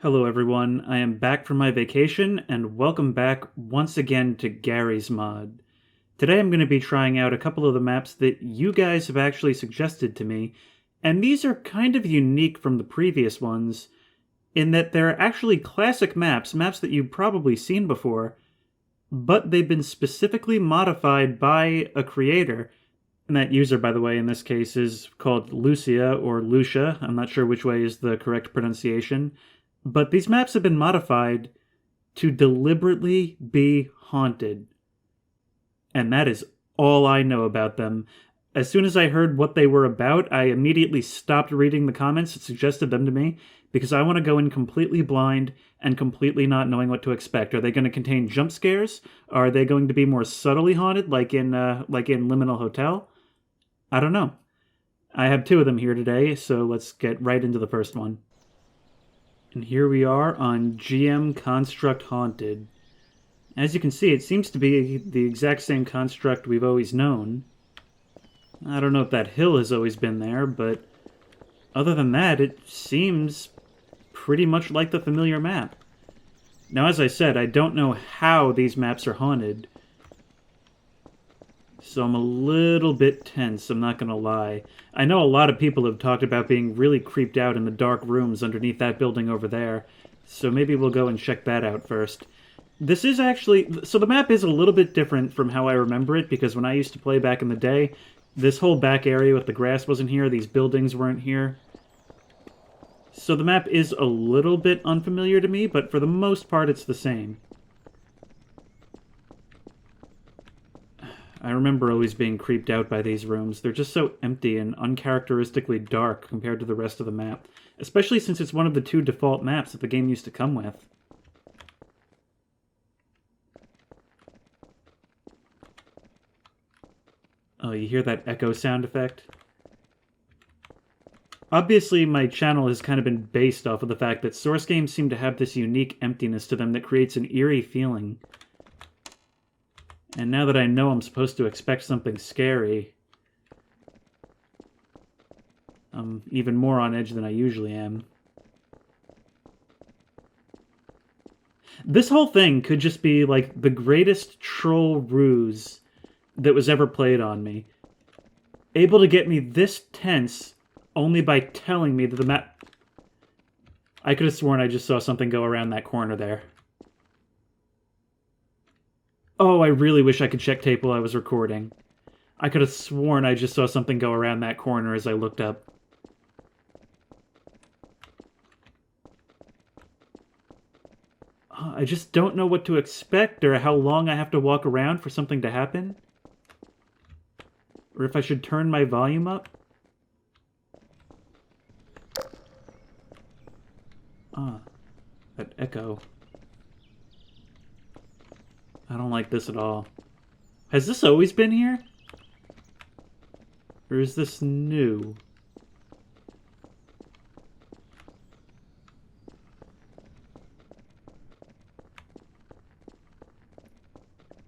Hello everyone, I am back from my vacation and welcome back once again to Gary's Mod. Today I'm going to be trying out a couple of the maps that you guys have actually suggested to me, and these are kind of unique from the previous ones in that they're actually classic maps that you've probably seen before, but they've been specifically modified by a creator. And that user, by the way, in this case is called Lucia or Lucia. I'm not sure which way is the correct pronunciation. But these maps have been modified to deliberately be haunted. And that is all I know about them. As soon as I heard what they were about, I immediately stopped reading the comments that suggested them to me because I want to go in completely blind and completely not knowing what to expect. Are they going to contain jump scares? Are they going to be more subtly haunted, like in Liminal Hotel? I don't know. I have two of them here today, so let's get right into the first one. And here we are on GM Construct Haunted. As you can see, it seems to be the exact same construct we've always known. I don't know if that hill has always been there, but other than that, it seems pretty much like the familiar map. Now, as I said, I don't know how these maps are haunted, so I'm a little bit tense, I'm not gonna lie. I know a lot of people have talked about being really creeped out in the dark rooms underneath that building over there, so maybe we'll go and check that out first. This is actually... So the map is a little bit different from how I remember it, because when I used to play back in the day, this whole back area with the grass wasn't here, these buildings weren't here. So the map is a little bit unfamiliar to me, but for the most part it's the same. I remember always being creeped out by these rooms. They're just so empty and uncharacteristically dark compared to the rest of the map, especially since it's one of the two default maps that the game used to come with. Oh, you hear that echo sound effect? Obviously, my channel has kind of been based off of the fact that Source games seem to have this unique emptiness to them that creates an eerie feeling. And now that I know I'm supposed to expect something scary, I'm even more on edge than I usually am. This whole thing could just be like the greatest troll ruse that was ever played on me. Able to get me this tense only by telling me that the map... I could have sworn I just saw something go around that corner there. Oh, I really wish I could check tape while I was recording. I could have sworn I just saw something go around that corner as I looked up. I just don't know what to expect or how long I have to walk around for something to happen. Or if I should turn my volume up. That echo. I don't like this at all. Has this always been here? Or is this new?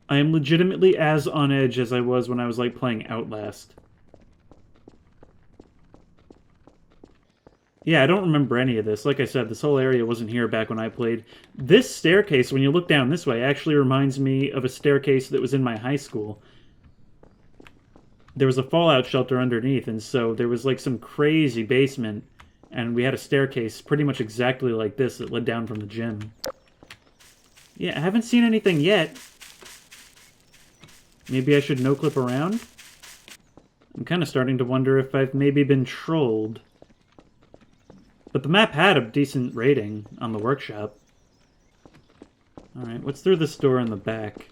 I am legitimately as on edge as I was when I was, like, playing Outlast. Yeah, I don't remember any of this. Like I said, this whole area wasn't here back when I played. This staircase, when you look down this way, actually reminds me of a staircase that was in my high school. There was a fallout shelter underneath, and so there was like some crazy basement, and we had a staircase pretty much exactly like this that led down from the gym. Yeah, I haven't seen anything yet. Maybe I should no-clip around? I'm kind of starting to wonder if I've maybe been trolled. But the map had a decent rating on the workshop. Alright, what's through this door in the back?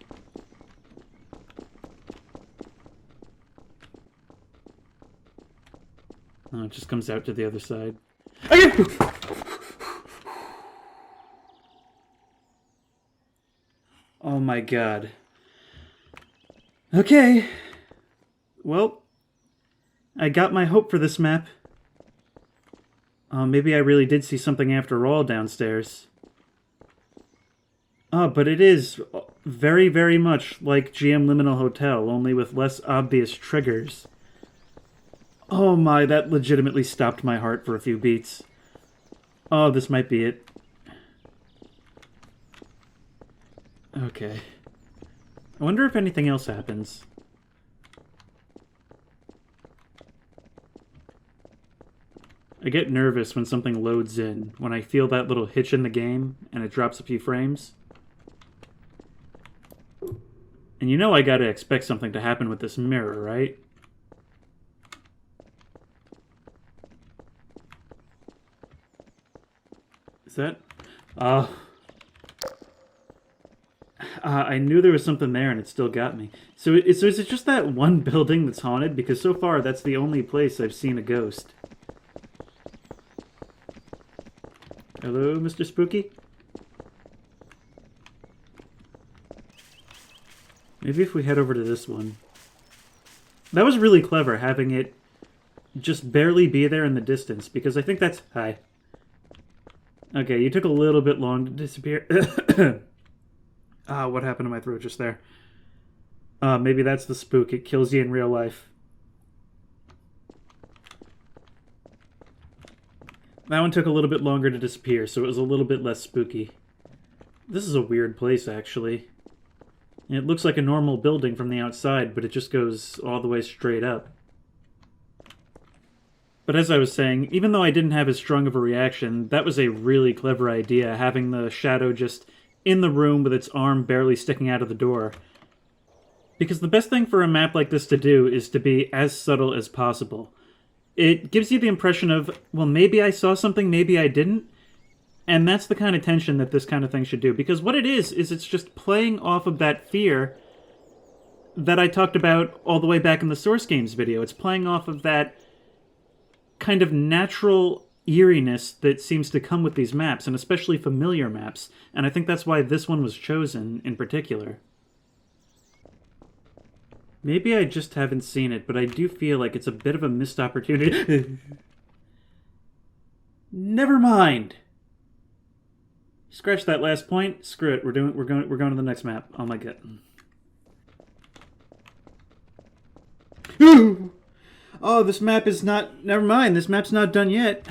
Oh, it just comes out to the other side. Oh my god. Okay. Well, I got my hope for this map. Maybe I really did see something after all downstairs. Oh, but it is very, very much like GM Liminal Hotel, only with less obvious triggers. Oh my, that legitimately stopped my heart for a few beats. Oh, this might be it. Okay. I wonder if anything else happens. I get nervous when something loads in, when I feel that little hitch in the game, and it drops a few frames. And you know I gotta expect something to happen with this mirror, right? Is that... I knew there was something there and it still got me. So is it just that one building that's haunted? Because so far that's the only place I've seen a ghost. Hello, Mr. Spooky? Maybe if we head over to this one. That was really clever, having it just barely be there in the distance, because I think that's... Hi. Okay, you took a little bit long to disappear. What happened to my throat just there? Maybe that's the spook. It kills you in real life. That one took a little bit longer to disappear, so it was a little bit less spooky. This is a weird place, actually. It looks like a normal building from the outside, but it just goes all the way straight up. But as I was saying, even though I didn't have as strong of a reaction, that was a really clever idea, having the shadow just in the room with its arm barely sticking out of the door. Because the best thing for a map like this to do is to be as subtle as possible. It gives you the impression of, well, maybe I saw something, maybe I didn't. And that's the kind of tension that this kind of thing should do. Because what it is it's just playing off of that fear that I talked about all the way back in the Source Games video. It's playing off of that kind of natural eeriness that seems to come with these maps, and especially familiar maps. And I think that's why this one was chosen in particular. Maybe I just haven't seen it, but I do feel like it's a bit of a missed opportunity. Never mind. Scratch that last point. Screw it. We're going to the next map. Oh my god. Ooh! Oh, this map is not... Never mind. This map's not done yet.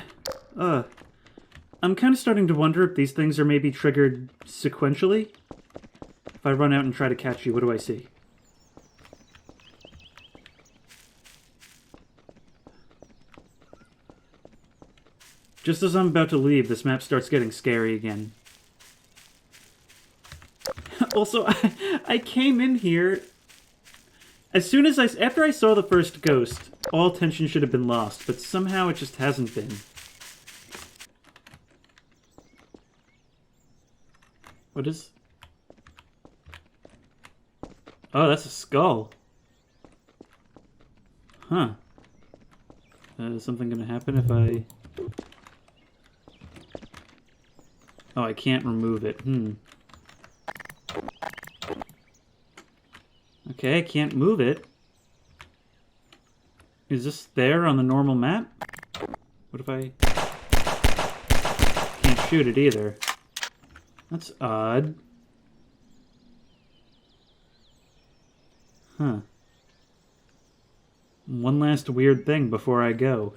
I'm kind of starting to wonder if these things are maybe triggered sequentially. If I run out and try to catch you, what do I see? Just as I'm about to leave, this map starts getting scary again. Also, I came in here... As soon as after I saw the first ghost, all tension should have been lost, but somehow it just hasn't been. What is... Oh, that's a skull. Huh. Is something gonna happen if I... Oh, I can't remove it. Okay, I can't move it. Is this there on the normal map? What if I... Can't shoot it either. That's odd. Huh. One last weird thing before I go.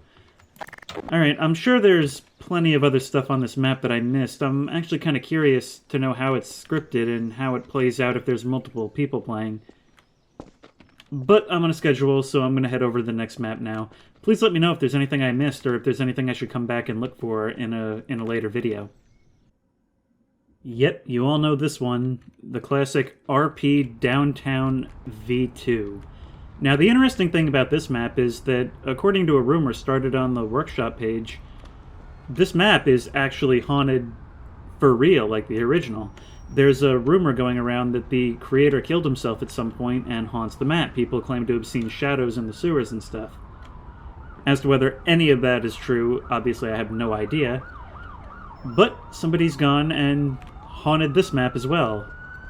Alright, I'm sure there's plenty of other stuff on this map that I missed. I'm actually kind of curious to know how it's scripted and how it plays out if there's multiple people playing. But I'm on a schedule, so I'm going to head over to the next map now. Please let me know if there's anything I missed or if there's anything I should come back and look for in a later video. Yep, you all know this one, the classic RP Downtown V2. Now, the interesting thing about this map is that, according to a rumor started on the workshop page, this map is actually haunted for real, like the original. There's a rumor going around that the creator killed himself at some point and haunts the map. People claim to have seen shadows in the sewers and stuff. As to whether any of that is true, obviously I have no idea. But somebody's gone and haunted this map as well.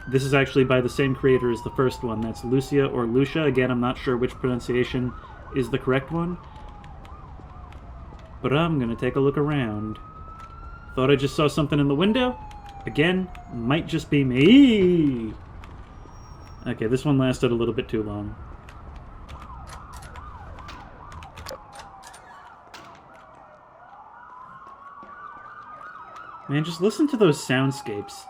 This is actually by the same creator as the first one. That's Lucia or Lucia. Again, I'm not sure which pronunciation is the correct one. But I'm gonna take a look around. Thought I just saw something in the window? Again, might just be me. Okay, this one lasted a little bit too long. Man, just listen to those soundscapes.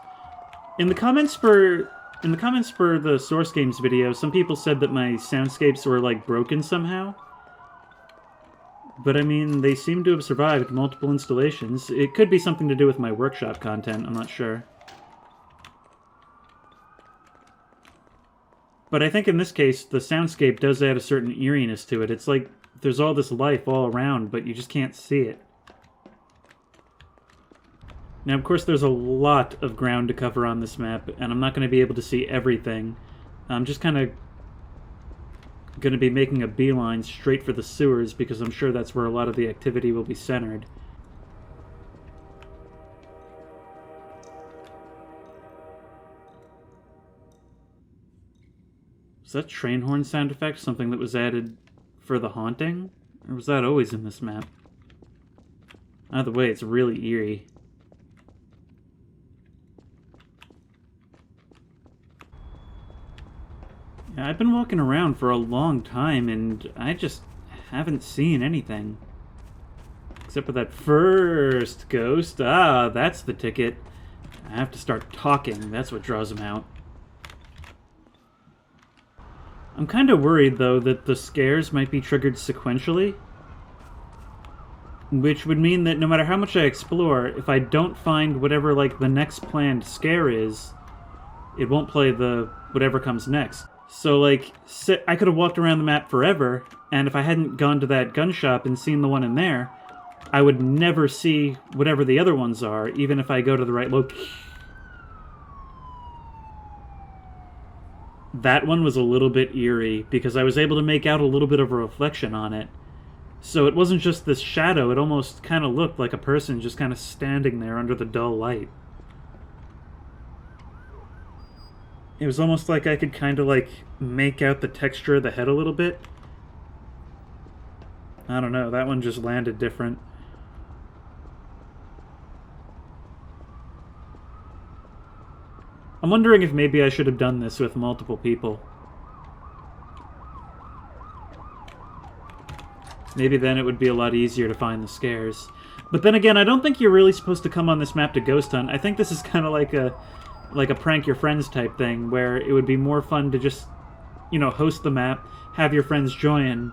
In the comments for In the comments for the Source Games video, some people said that my soundscapes were, like, broken somehow. But I mean, they seem to have survived multiple installations. It could be something to do with my workshop content, I'm not sure. But I think in this case, the soundscape does add a certain eeriness to it. It's like there's all this life all around, but you just can't see it. Now, of course, there's a lot of ground to cover on this map, and I'm not going to be able to see everything. I'm just kind of going to be making a beeline straight for the sewers, because I'm sure that's where a lot of the activity will be centered. Was that train horn sound effect something that was added for the haunting? Or was that always in this map? Either way, it's really eerie. Yeah, I've been walking around for a long time, and I just haven't seen anything. Except for that first ghost. Ah, that's the ticket. I have to start talking. That's what draws him out. I'm kind of worried, though, that the scares might be triggered sequentially. Which would mean that no matter how much I explore, if I don't find whatever, like, the next planned scare is, it won't play the whatever comes next. So, like, I could have walked around the map forever, and if I hadn't gone to that gun shop and seen the one in there, I would never see whatever the other ones are, even if I go to the right location. That one was a little bit eerie, because I was able to make out a little bit of a reflection on it. So it wasn't just this shadow, it almost kind of looked like a person just kind of standing there under the dull light. It was almost like I could kind of, like, make out the texture of the head a little bit. I don't know, that one just landed different. I'm wondering if maybe I should have done this with multiple people. Maybe then it would be a lot easier to find the scares. But then again, I don't think you're really supposed to come on this map to ghost hunt. I think this is kind of like a prank your friends type thing, where it would be more fun to just, you know, host the map, have your friends join,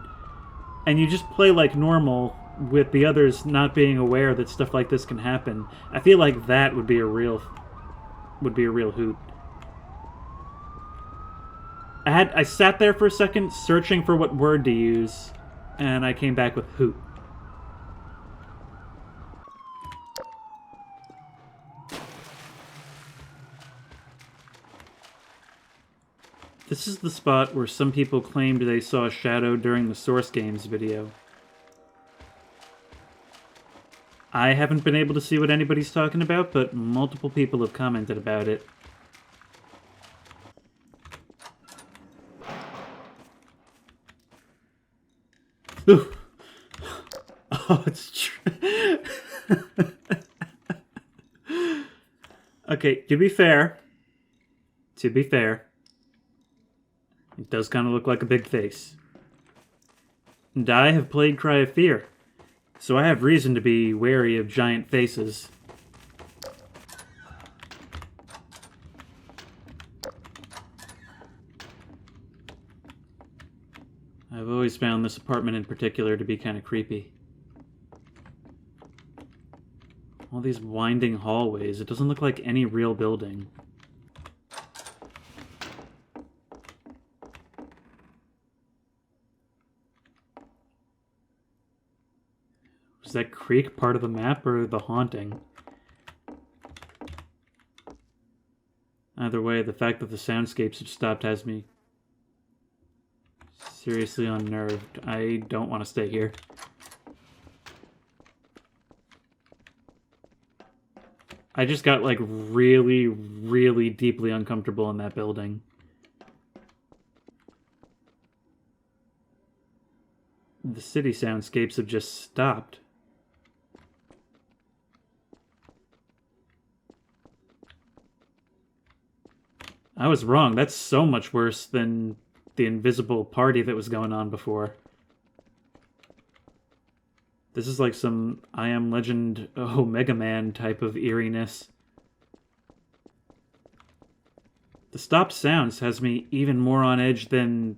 and you just play like normal with the others not being aware that stuff like this can happen. I feel like that would be a real hoot. I sat there for a second searching for what word to use, and I came back with hoot. This is the spot where some people claimed they saw a shadow during the Source Games video. I haven't been able to see what anybody's talking about, but multiple people have commented about it. Ooh. Oh, it's true. Okay, to be fair, it does kind of look like a big face. And I have played Cry of Fear, so I have reason to be wary of giant faces. I've always found this apartment in particular to be kind of creepy. All these winding hallways, it doesn't look like any real building. Was that creek part of the map or the haunting? Either way, the fact that the soundscapes have stopped has me seriously unnerved. I don't want to stay here. I just got, like, really, really deeply uncomfortable in that building. The city soundscapes have just stopped. I was wrong. That's so much worse than the invisible party that was going on before. This is like some I Am Legend Mega Man type of eeriness. The stop sounds has me even more on edge than...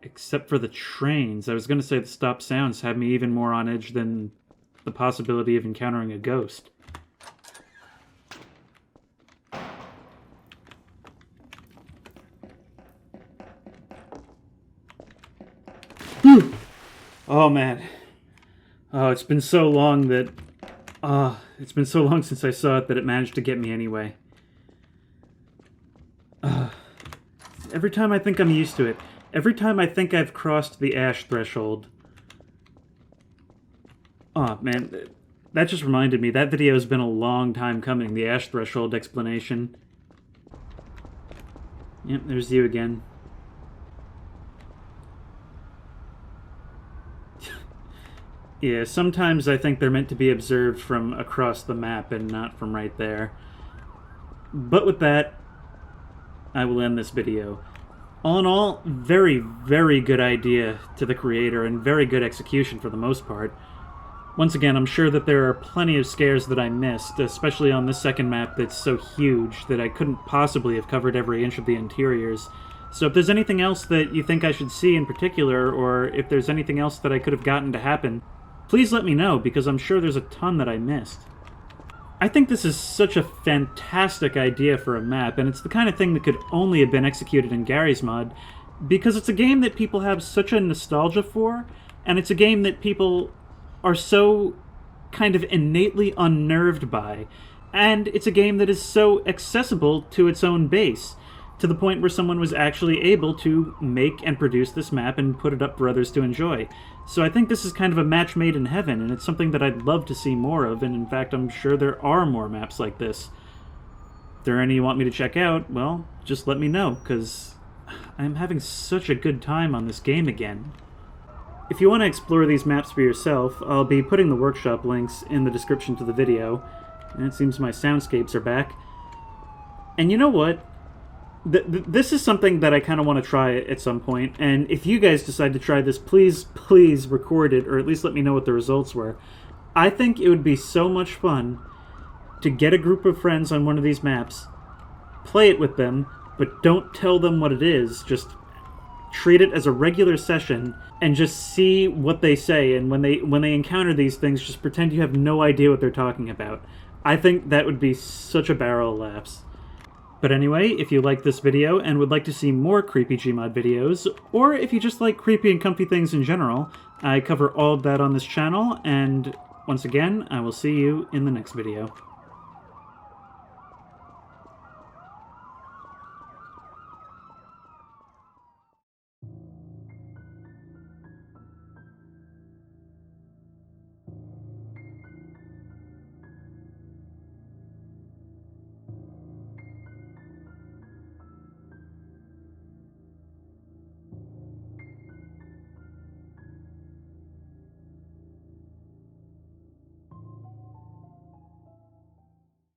Except for the trains. I was going to say the stop sounds have me even more on edge than the possibility of encountering a ghost. Oh, man. Oh, it's been so long that... it's been so long since I saw it that it managed to get me anyway. Every time I think I'm used to it, every time I think I've crossed the ash threshold... Oh, man, that just reminded me, that video has been a long time coming, the ash threshold explanation. Yep, there's you again. Yeah, sometimes I think they're meant to be observed from across the map and not from right there. But with that, I will end this video. All in all, very, very good idea to the creator and very good execution for the most part. Once again, I'm sure that there are plenty of scares that I missed, especially on this second map that's so huge that I couldn't possibly have covered every inch of the interiors. So if there's anything else that you think I should see in particular, or if there's anything else that I could have gotten to happen, please let me know, because I'm sure there's a ton that I missed. I think this is such a fantastic idea for a map, and it's the kind of thing that could only have been executed in Gary's Mod, because it's a game that people have such a nostalgia for, and it's a game that people are so kind of innately unnerved by, and it's a game that is so accessible to its own base, to the point where someone was actually able to make and produce this map and put it up for others to enjoy. So I think this is kind of a match made in heaven, and it's something that I'd love to see more of, and in fact I'm sure there are more maps like this. If there are any you want me to check out, well, just let me know, because I'm having such a good time on this game again. If you want to explore these maps for yourself, I'll be putting the workshop links in the description to the video, and it seems my soundscapes are back. And you know what? This is something that I kind of want to try at some point, and if you guys decide to try this, please record it, or at least let me know what the results were. I think it would be so much fun to get a group of friends on one of these maps, play it with them, but don't tell them what it is, just treat it as a regular session, and just see what they say, and when they encounter these things, just pretend you have no idea what they're talking about. I think that would be such a barrel of laughs. But anyway, if you liked this video and would like to see more creepy GMOD videos, or if you just like creepy and comfy things in general, I cover all of that on this channel, and once again, I will see you in the next video.